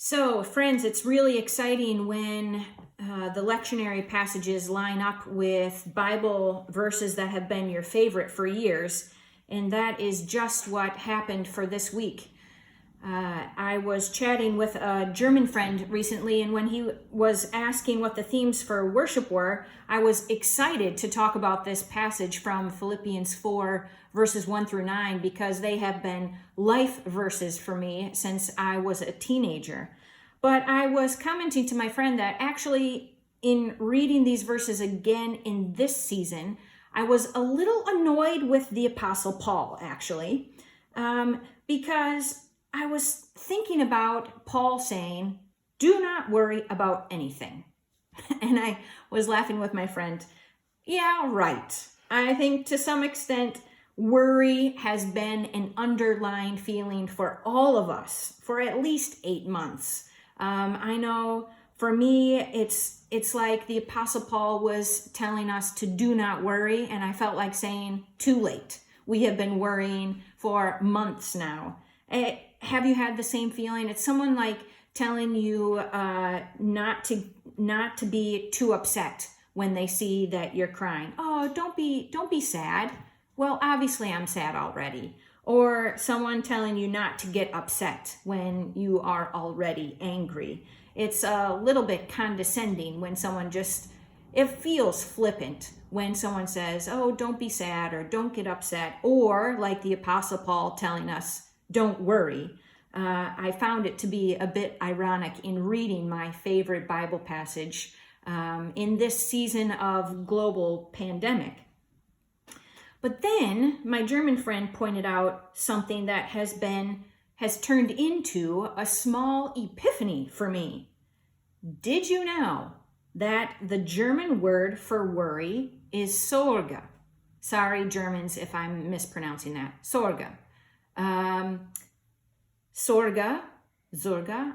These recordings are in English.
So, friends, it's really exciting when the lectionary passages line up with Bible verses that have been your favorite for years, and that is just what happened for this week. I was chatting with a German friend recently, and when he was asking what the themes for worship were, I was excited to talk about this passage from Philippians 4, verses 1 through 9, because they have been life verses for me since I was a teenager. But I was commenting to my friend that actually, in reading these verses again in this season, I was a little annoyed with the Apostle Paul, actually, because I was thinking about Paul saying, "Do not worry about anything." And I was laughing with my friend. Yeah, right. I think to some extent, worry has been an underlying feeling for all of us for at least 8 months. I know for me, it's like the Apostle Paul was telling us to do not worry, and I felt like saying, too late. We have been worrying for months now. Have you had the same feeling? It's someone like telling you not to be too upset when they see that you're crying. Oh, don't be sad. Well, obviously I'm sad already. Or someone telling you not to get upset when you are already angry. It's a little bit condescending when someone it feels flippant when someone says, oh, don't be sad or don't get upset. Or like the Apostle Paul telling us, don't worry. I found it to be a bit ironic in reading my favorite Bible passage in this season of global pandemic. But then my German friend pointed out something that has turned into a small epiphany for me. Did you know that the German word for worry is Sorge? Sorry, Germans, if I'm mispronouncing that. Sorge. Sorge,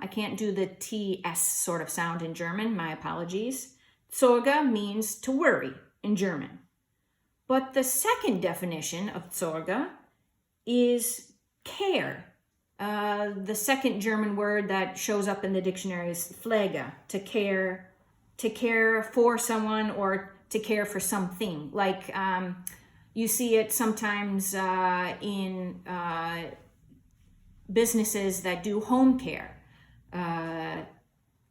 I can't do the TS sort of sound in German, my apologies. Sorge means to worry in German. But the second definition of Sorge is care. The second German word that shows up in the dictionary is Pflege, to care for someone or to care for something. Like you see it sometimes in businesses that do home care.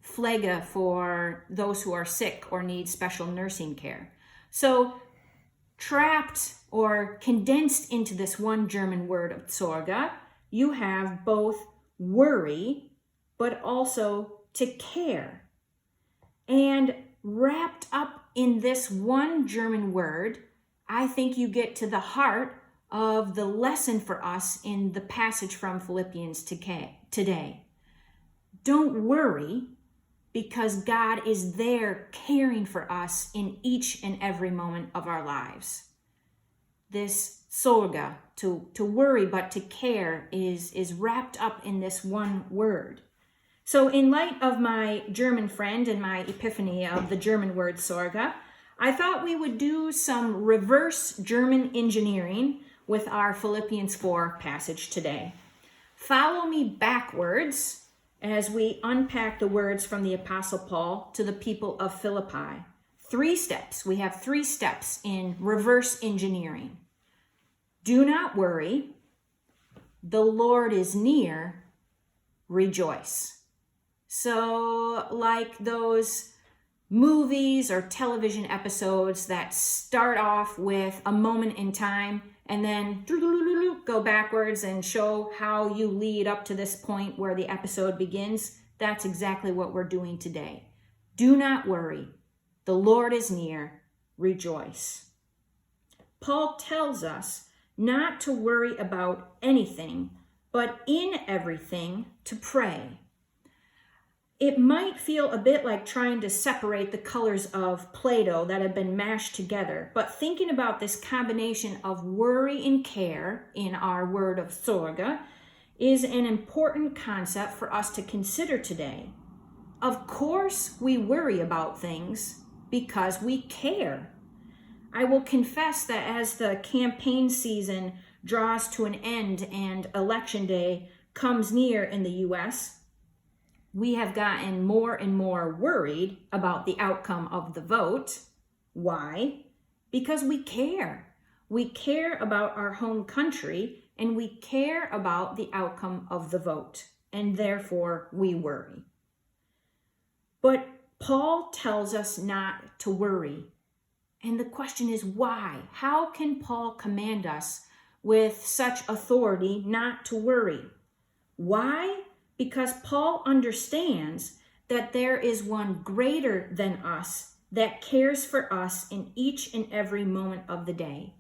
Pflege for those who are sick or need special nursing care. So trapped or condensed into this one German word of Sorge, you have both worry, but also to care. And wrapped up in this one German word, I think you get to the heart of the lesson for us in the passage from Philippians today. Don't worry, because God is there caring for us in each and every moment of our lives. This Sorge, to worry but to care, is wrapped up in this one word. So in light of my German friend and my epiphany of the German word Sorge, I thought we would do some reverse German engineering with our Philippians 4 passage today. Follow me backwards as we unpack the words from the Apostle Paul to the people of Philippi. 3 steps. We have 3 steps in reverse engineering. Do not worry. The Lord is near. Rejoice. So, like those movies or television episodes that start off with a moment in time and then go backwards and show how you lead up to this point where the episode begins, that's exactly what we're doing today. Do not worry. The Lord is near. Rejoice. Paul tells us not to worry about anything, but in everything to pray. It might feel a bit like trying to separate the colors of Play-Doh that have been mashed together, but thinking about this combination of worry and care in our word of Sorge is an important concept for us to consider today. Of course, we worry about things because we care. I will confess that as the campaign season draws to an end and election day comes near in the U.S., we have gotten more and more worried about the outcome of the vote. Why? Because we care. We care about our home country, and we care about the outcome of the vote, and therefore we worry. But Paul tells us not to worry. And the question is why? How can Paul command us with such authority not to worry? Why? Because Paul understands that there is one greater than us that cares for us in each and every moment of the day.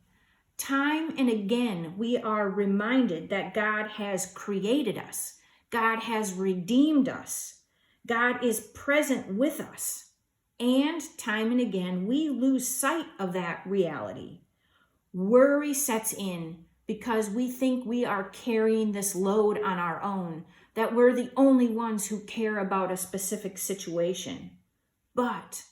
Time and again, we are reminded that God has created us. God has redeemed us. God is present with us. And time and again, we lose sight of that reality. Worry sets in because we think we are carrying this load on our own, that we're the only ones who care about a specific situation. But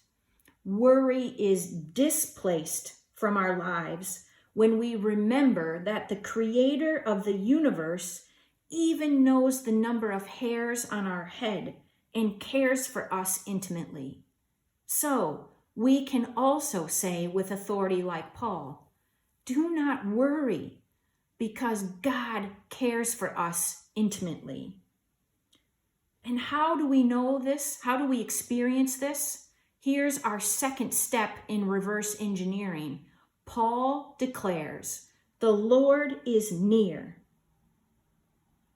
worry is displaced from our lives when we remember that the creator of the universe even knows the number of hairs on our head and cares for us intimately. So we can also say with authority like Paul, do not worry, because God cares for us intimately. And how do we know this? How do we experience this? Here's our second step in reverse engineering. Paul declares, the Lord is near.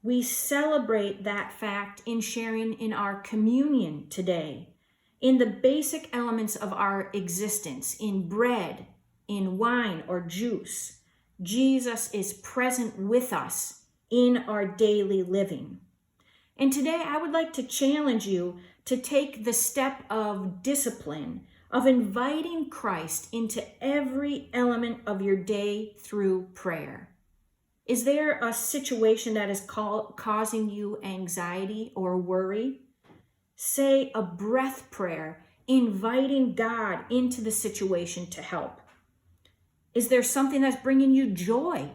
We celebrate that fact in sharing in our communion today, in the basic elements of our existence, in bread, in wine or juice. Jesus is present with us in our daily living. And today I would like to challenge you to take the step of discipline, of inviting Christ into every element of your day through prayer. Is there a situation that is causing you anxiety or worry? Say a breath prayer, inviting God into the situation to help. Is there something that's bringing you joy?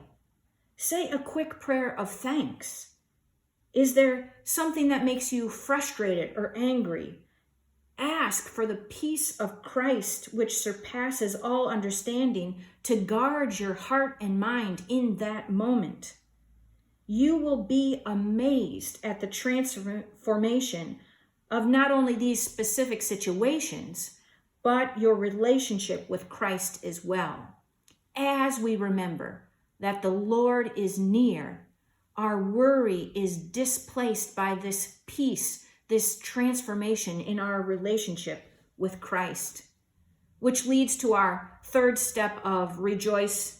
Say a quick prayer of thanks. Is there something that makes you frustrated or angry? Ask for the peace of Christ, which surpasses all understanding, to guard your heart and mind in that moment. You will be amazed at the transformation of not only these specific situations, but your relationship with Christ as well. As we remember that the Lord is near, our worry is displaced by this peace, this transformation in our relationship with Christ, which leads to our third step of reverse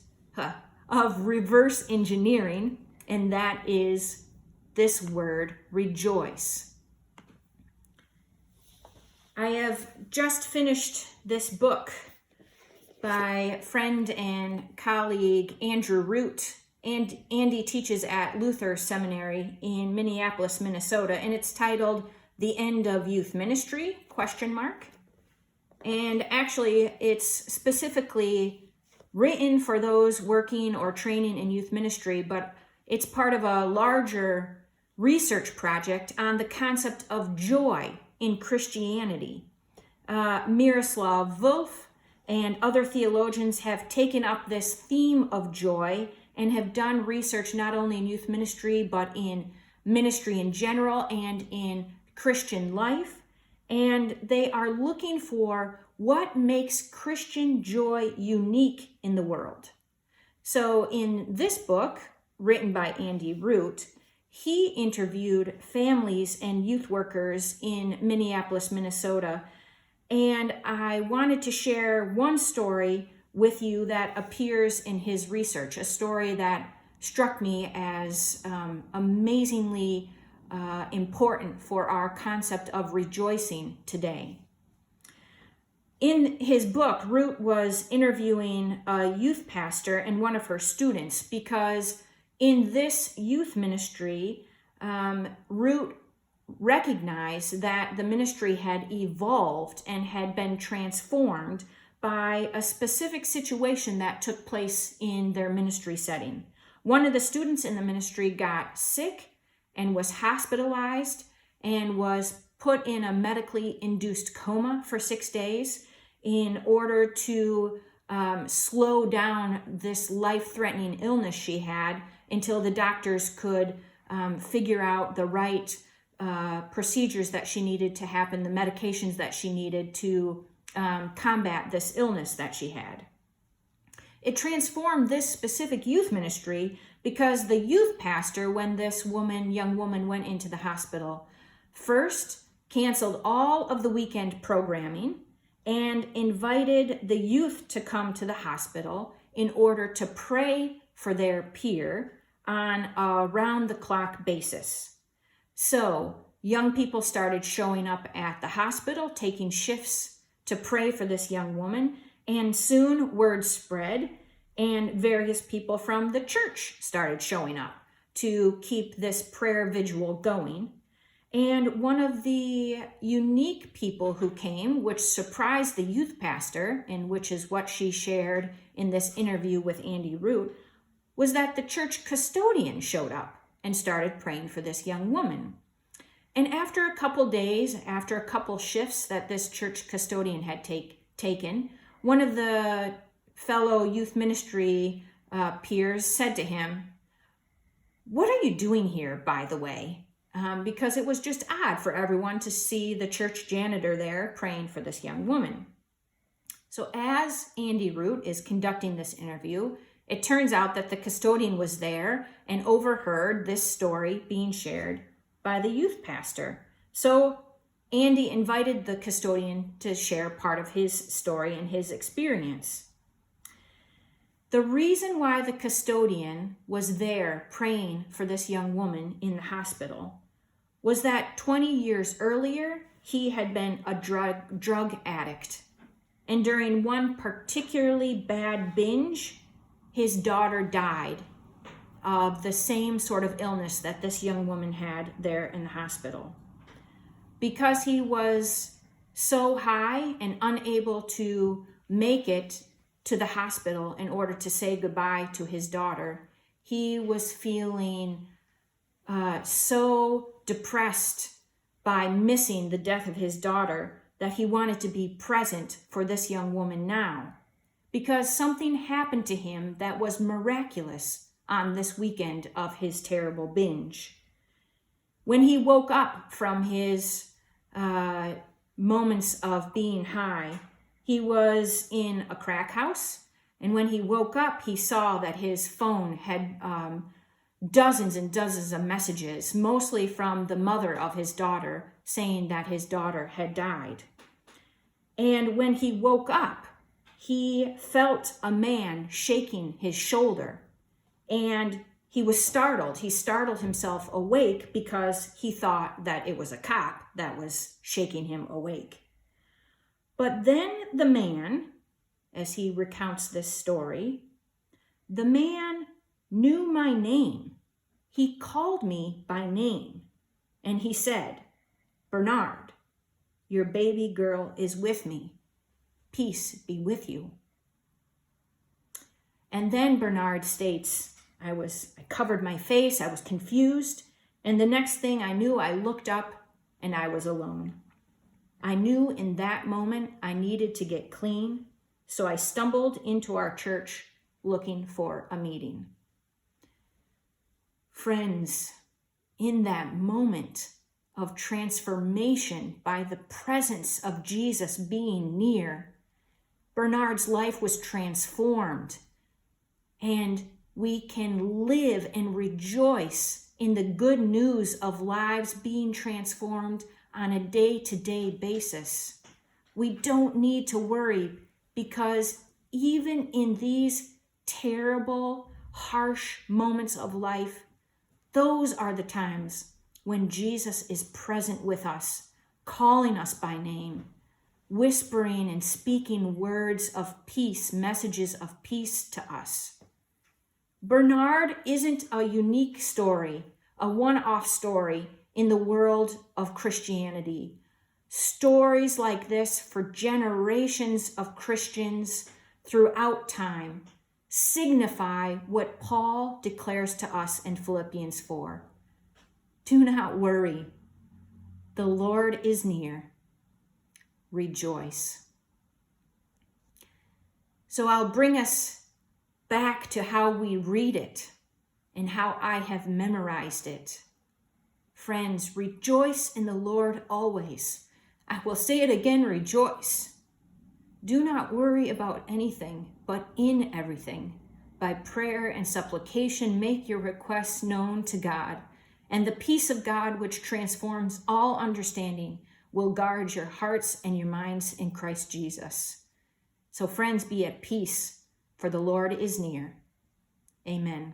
engineering, and that is this word, rejoice. I have just finished this book by friend and colleague Andrew Root. And Andy teaches at Luther Seminary in Minneapolis, Minnesota, and it's titled The End of Youth Ministry, ? And actually, it's specifically written for those working or training in youth ministry, but it's part of a larger research project on the concept of joy in Christianity. Miroslav Volf and other theologians have taken up this theme of joy and have done research not only in youth ministry, but in ministry in general and in Christian life. And they are looking for what makes Christian joy unique in the world. So in this book, written by Andy Root, he interviewed families and youth workers in Minneapolis, Minnesota. And I wanted to share one story with you that appears in his research, a story that struck me as amazingly important for our concept of rejoicing today. In his book, Root was interviewing a youth pastor and one of her students because in this youth ministry, Root recognized that the ministry had evolved and had been transformed by a specific situation that took place in their ministry setting. One of the students in the ministry got sick and was hospitalized, and was put in a medically induced coma for 6 days in order to slow down this life-threatening illness she had until the doctors could figure out the right procedures that she needed to happen, the medications that she needed to combat this illness that she had. It transformed this specific youth ministry because the youth pastor, when this young woman went into the hospital, first canceled all of the weekend programming and invited the youth to come to the hospital in order to pray for their peer on a round-the-clock basis. So young people started showing up at the hospital, taking shifts to pray for this young woman, and soon word spread, and various people from the church started showing up to keep this prayer vigil going. And one of the unique people who came, which surprised the youth pastor, and which is what she shared in this interview with Andy Root, was that the church custodian showed up and started praying for this young woman. And after a couple days, after a couple shifts that this church custodian had taken, one of the fellow youth ministry peers said to him, "What are you doing here, by the way?" Because it was just odd for everyone to see the church janitor there praying for this young woman. So as Andy Root is conducting this interview, it turns out that the custodian was there and overheard this story being shared by the youth pastor. So Andy invited the custodian to share part of his story and his experience. The reason why the custodian was there praying for this young woman in the hospital was that 20 years earlier, he had been a drug addict. And during one particularly bad binge, his daughter died of the same sort of illness that this young woman had there in the hospital. Because he was so high and unable to make it to the hospital in order to say goodbye to his daughter, he was feeling so depressed by missing the death of his daughter that he wanted to be present for this young woman now, because something happened to him that was miraculous on this weekend of his terrible binge. When he woke up from his moments of being high, he was in a crack house, and when he woke up, he saw that his phone had dozens and dozens of messages, mostly from the mother of his daughter, saying that his daughter had died. And when he woke up, he felt a man shaking his shoulder, and he was startled. He startled himself awake because he thought that it was a cop that was shaking him awake. But then the man, as he recounts this story, the man knew my name. He called me by name, and he said, "Bernard, your baby girl is with me. Peace be with you." And then Bernard states, I covered my face, I was confused, and the next thing I knew, I looked up and I was alone. I knew in that moment I needed to get clean, so I stumbled into our church looking for a meeting. Friends, in that moment of transformation by the presence of Jesus being near, Bernard's life was transformed, and we can live and rejoice in the good news of lives being transformed on a day-to-day basis. We don't need to worry, because even in these terrible, harsh moments of life, those are the times when Jesus is present with us, calling us by name, whispering and speaking words of peace, messages of peace to us. Bernard isn't a unique story, a one-off story in the world of Christianity. Stories like this for generations of Christians throughout time signify what Paul declares to us in Philippians 4. Do not worry. The Lord is near. Rejoice. So I'll bring us back to how we read it and how I have memorized it. Friends, rejoice in the Lord always. I will say it again, rejoice. Do not worry about anything, but in everything, by prayer and supplication, make your requests known to God, and the peace of God, which transforms all understanding, will guard your hearts and your minds in Christ Jesus. So friends, be at peace, for the Lord is near. Amen.